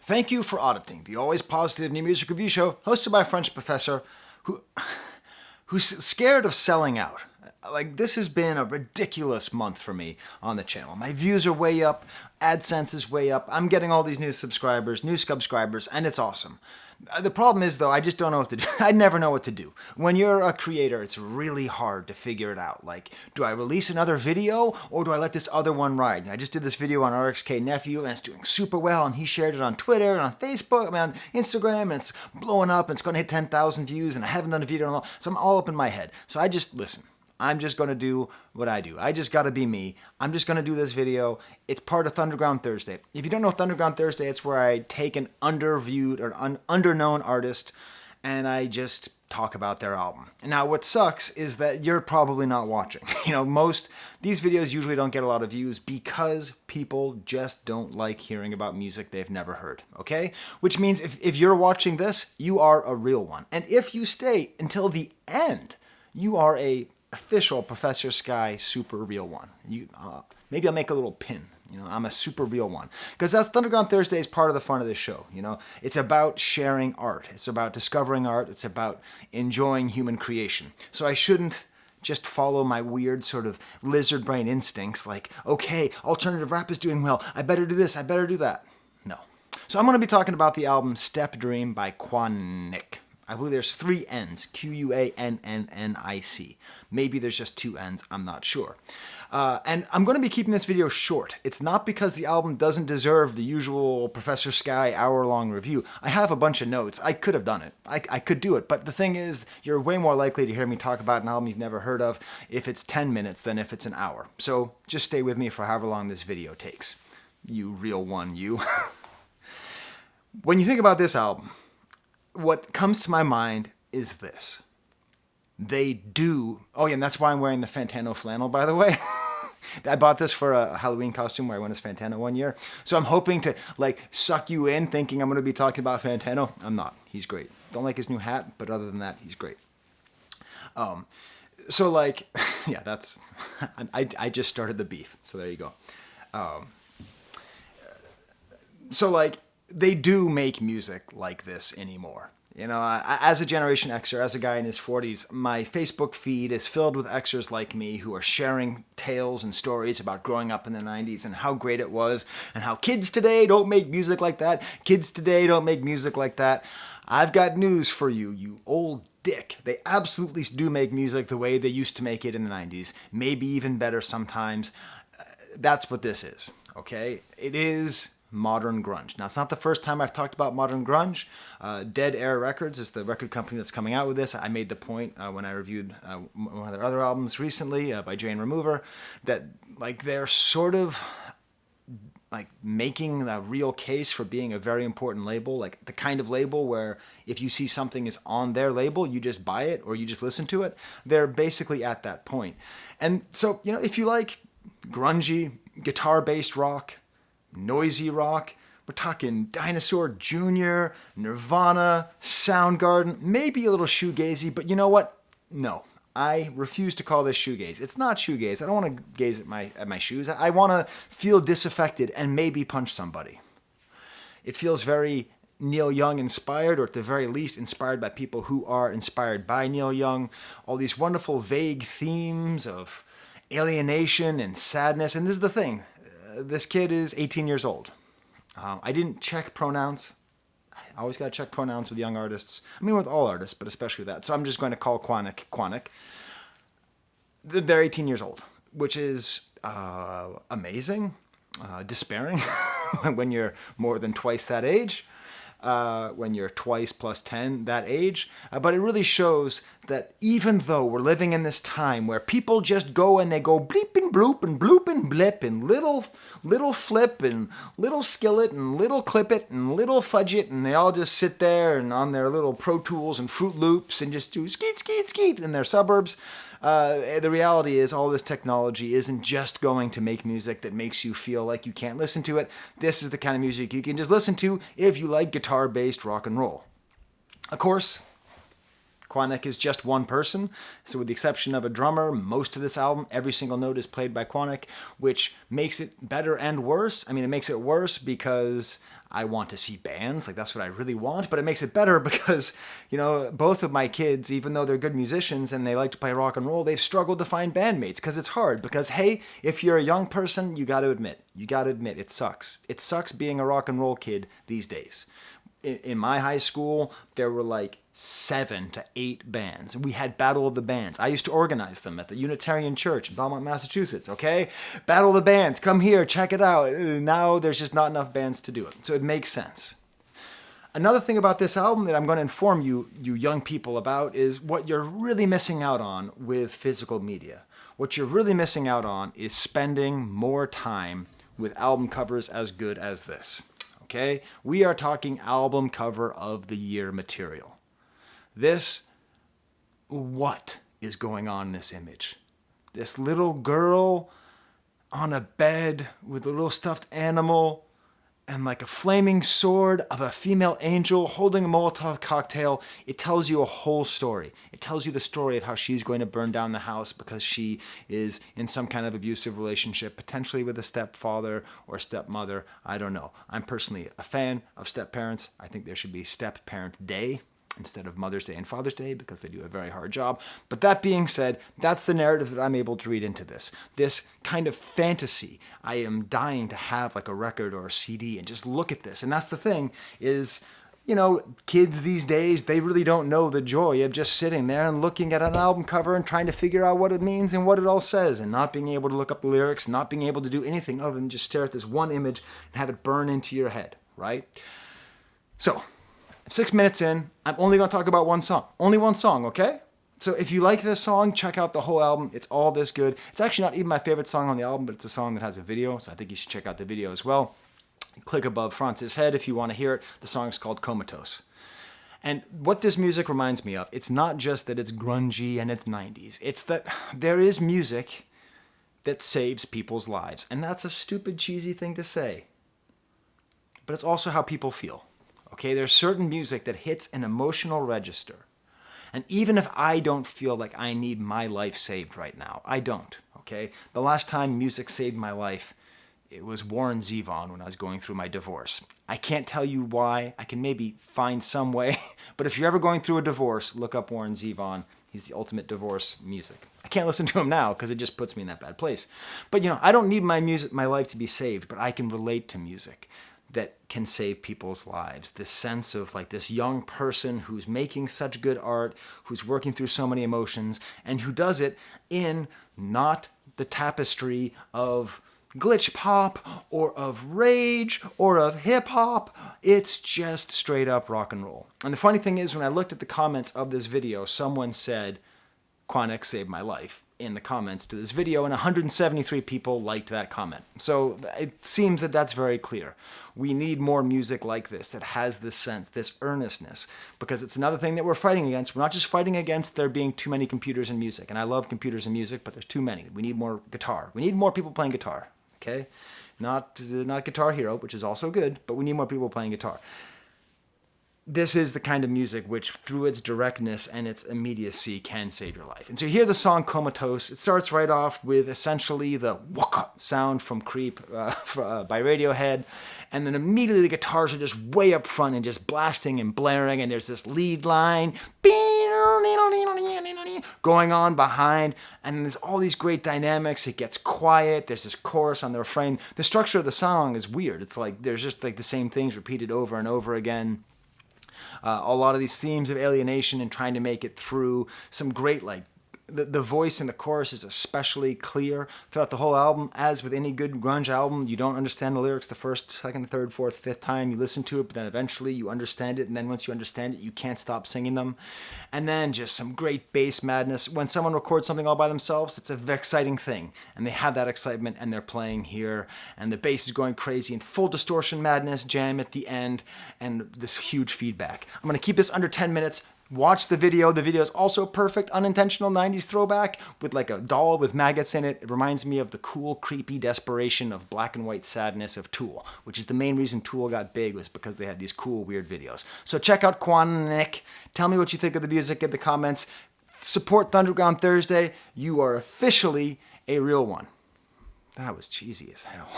Thank you for auditing the always positive new music review show hosted by a French professor who's scared of selling out. Like, this has been a ridiculous month for me on the channel. My views are way up, AdSense is way up, I'm getting all these new subscribers, and it's awesome. The problem is, though, I just don't know what to do. I never know what to do. When you're a creator, it's really hard to figure it out. Like, do I release another video, or do I let this other one ride? I just did this video on RXK Nephew, and it's doing super well, and he shared it on Twitter, and on Facebook, on Instagram, and it's blowing up, and it's going to hit 10,000 views, and I haven't done a video in a long, so I'm all up in my head. So I just, listen. I'm just going to do what I do. I just got to be me. I'm just going to do this video. It's part of Thunderground Thursday. If you don't know Thunderground Thursday, it's where I take an underviewed or underknown artist and I just talk about their album. Now, what sucks is that you're probably not watching. These videos usually don't get a lot of views because people just don't like hearing about music they've never heard, okay? Which means if you're watching this, you are a real one. And if you stay until the end, you are a official Professor Skye super real one. Maybe I'll make a little pin. I'm a super real one. Because that's Thunderground Thursday is part of the fun of this show. It's about sharing art. It's about discovering art. It's about enjoying human creation. So I shouldn't just follow my weird sort of lizard brain instincts like, okay, alternative rap is doing well. I better do this. I better do that. No. So I'm going to be talking about the album Step Dream by quannnic. I believe there's 3 N's, Quannnic. Maybe there's just 2 N's, I'm not sure. And I'm going to be keeping this video short. It's not because the album doesn't deserve the usual Professor Skye hour-long review. I have a bunch of notes. I could have done it. I could do it. But the thing is, you're way more likely to hear me talk about an album you've never heard of if it's 10 minutes than if it's an hour. So just stay with me for however long this video takes. You real one, you. When you think about this album, what comes to my mind is this. They do... Oh, yeah, and that's why I'm wearing the Fantano flannel, by the way. I bought this for a Halloween costume where I went as Fantano one year. So I'm hoping to, suck you in thinking I'm going to be talking about Fantano. I'm not. He's great. Don't like his new hat, but other than that, he's great. Yeah, that's... I just started the beef, so there you go. They do make music like this anymore. As a Generation Xer, as a guy in his 40s, my Facebook feed is filled with Xers like me who are sharing tales and stories about growing up in the 90s and how great it was and how kids today don't make music like that. Kids today don't make music like that. I've got news for you, you old dick. They absolutely do make music the way they used to make it in the 90s. Maybe even better sometimes. That's what this is, okay? It is modern grunge. Now, it's not the first time I've talked about modern grunge. Dead Air Records is the record company that's coming out with this. I made the point when I reviewed one of their other albums recently by Jane Remover that they're sort of making a real case for being a very important label, like the kind of label where if you see something is on their label, you just buy it or you just listen to it. They're basically at that point. And so, if you like grungy, guitar-based rock, noisy rock, we're talking Dinosaur Jr., Nirvana, Soundgarden, maybe a little shoegazy, but you know what? No, I refuse to call this shoegaze. It's not shoegaze. I don't want to gaze at my shoes. I want to feel disaffected and maybe punch somebody. It feels very Neil Young inspired, or at the very least inspired by people who are inspired by Neil Young. All these wonderful vague themes of alienation and sadness. And this is the thing. This kid is 18 years old. I didn't check pronouns. I always got to check pronouns with young artists. I mean, with all artists, but especially that. So I'm just going to call quannnic. They're 18 years old, which is amazing, despairing when you're more than twice that age. When you're twice plus 10 that age. But it really shows that even though we're living in this time where people just go and they go bleep and bloop and bloop and blip and little flip and little skillet and little clip it and little fudge it, and they all just sit there and on their little Pro Tools and Fruit Loops and just do skeet, skeet, skeet in their suburbs. The reality is all this technology isn't just going to make music that makes you feel like you can't listen to it. This is the kind of music you can just listen to if you like guitar-based rock and roll. Of course, quannnic is just one person, so with the exception of a drummer, most of this album, every single note is played by quannnic, which makes it better and worse. I mean, it makes it worse because I want to see bands, like that's what I really want, but it makes it better because, both of my kids, even though they're good musicians and they like to play rock and roll, they've struggled to find bandmates because it's hard. Because, hey, if you're a young person, you got to admit, it sucks. It sucks being a rock and roll kid these days. In my high school, there were like 7 to 8 bands. We had Battle of the Bands. I used to organize them at the Unitarian Church in Belmont, Massachusetts, okay? Battle of the Bands, come here, check it out. Now there's just not enough bands to do it. So it makes sense. Another thing about this album that I'm going to inform you young people about is what you're really missing out on with physical media. What you're really missing out on is spending more time with album covers as good as this. Okay? We are talking album cover of the year material. What is going on in this image? This little girl on a bed with a little stuffed animal and like a flaming sword of a female angel holding a Molotov cocktail. It tells you a whole story. It tells you the story of how she's going to burn down the house because she is in some kind of abusive relationship, potentially with a stepfather or stepmother. I don't know. I'm personally a fan of step-parents. I think there should be Step-Parent Day instead of Mother's Day and Father's Day because they do a very hard job. But that being said, that's the narrative that I'm able to read into this. This kind of fantasy. I am dying to have like a record or a CD and just look at this. And that's the thing is, kids these days, they really don't know the joy of just sitting there and looking at an album cover and trying to figure out what it means and what it all says and not being able to look up the lyrics, not being able to do anything other than just stare at this one image and have it burn into your head, right? So, 6 minutes in, I'm only going to talk about one song. Only one song, okay? So if you like this song, check out the whole album. It's all this good. It's actually not even my favorite song on the album, but it's a song that has a video, so I think you should check out the video as well. Click above Franz's head if you want to hear it. The song is called Comatose. And what this music reminds me of, it's not just that it's grungy and it's 90s. It's that there is music that saves people's lives. And that's a stupid, cheesy thing to say. But it's also how people feel. Okay, there's certain music that hits an emotional register. And even if I don't feel like I need my life saved right now, I don't, okay? The last time music saved my life, it was Warren Zevon when I was going through my divorce. I can't tell you why. I can maybe find some way. But if you're ever going through a divorce, look up Warren Zevon. He's the ultimate divorce music. I can't listen to him now because it just puts me in that bad place. But I don't need my life to be saved, but I can relate to music that can save people's lives. This sense of like this young person who's making such good art, who's working through so many emotions, and who does it in not the tapestry of glitch pop or of rage or of hip hop. It's just straight up rock and roll. And the funny thing is, when I looked at the comments of this video, someone said, "quannnic saved my life," in the comments to this video, and 173 people liked that comment. So it seems that that's very clear. We need more music like this that has this sense, this earnestness, because it's another thing that we're fighting against. We're not just fighting against there being too many computers and music, and I love computers and music, but there's too many. We need more guitar. We need more people playing guitar, okay? Not Guitar Hero, which is also good, but we need more people playing guitar. This is the kind of music which, through its directness and its immediacy, can save your life. And so you hear the song Comatose. It starts right off with essentially the waka sound from Creep by Radiohead. And then immediately the guitars are just way up front and just blasting and blaring. And there's this lead line going on behind. And there's all these great dynamics. It gets quiet. There's this chorus on the refrain. The structure of the song is weird. It's like there's just like the same things repeated over and over again. A lot of these themes of alienation and trying to make it through some great, like, the voice in the chorus is especially clear throughout the whole album. As with any good grunge album, you don't understand the lyrics the first, second, third, fourth, fifth time you listen to it, but then eventually you understand it, and then once you understand it, you can't stop singing them. And then just some great bass madness. When someone records something all by themselves, it's an exciting thing, and they have that excitement, and they're playing here, and the bass is going crazy, and full distortion madness jam at the end, and this huge feedback. I'm going to keep this under 10 minutes. Watch the video. The video is also perfect, unintentional 90s throwback with like a doll with maggots in it. It reminds me of the cool, creepy desperation of black and white sadness of Tool, which is the main reason Tool got big, was because they had these cool, weird videos. So check out quannnic. Tell me what you think of the music in the comments. Support Thunderground Thursday. You are officially a real one. That was cheesy as hell.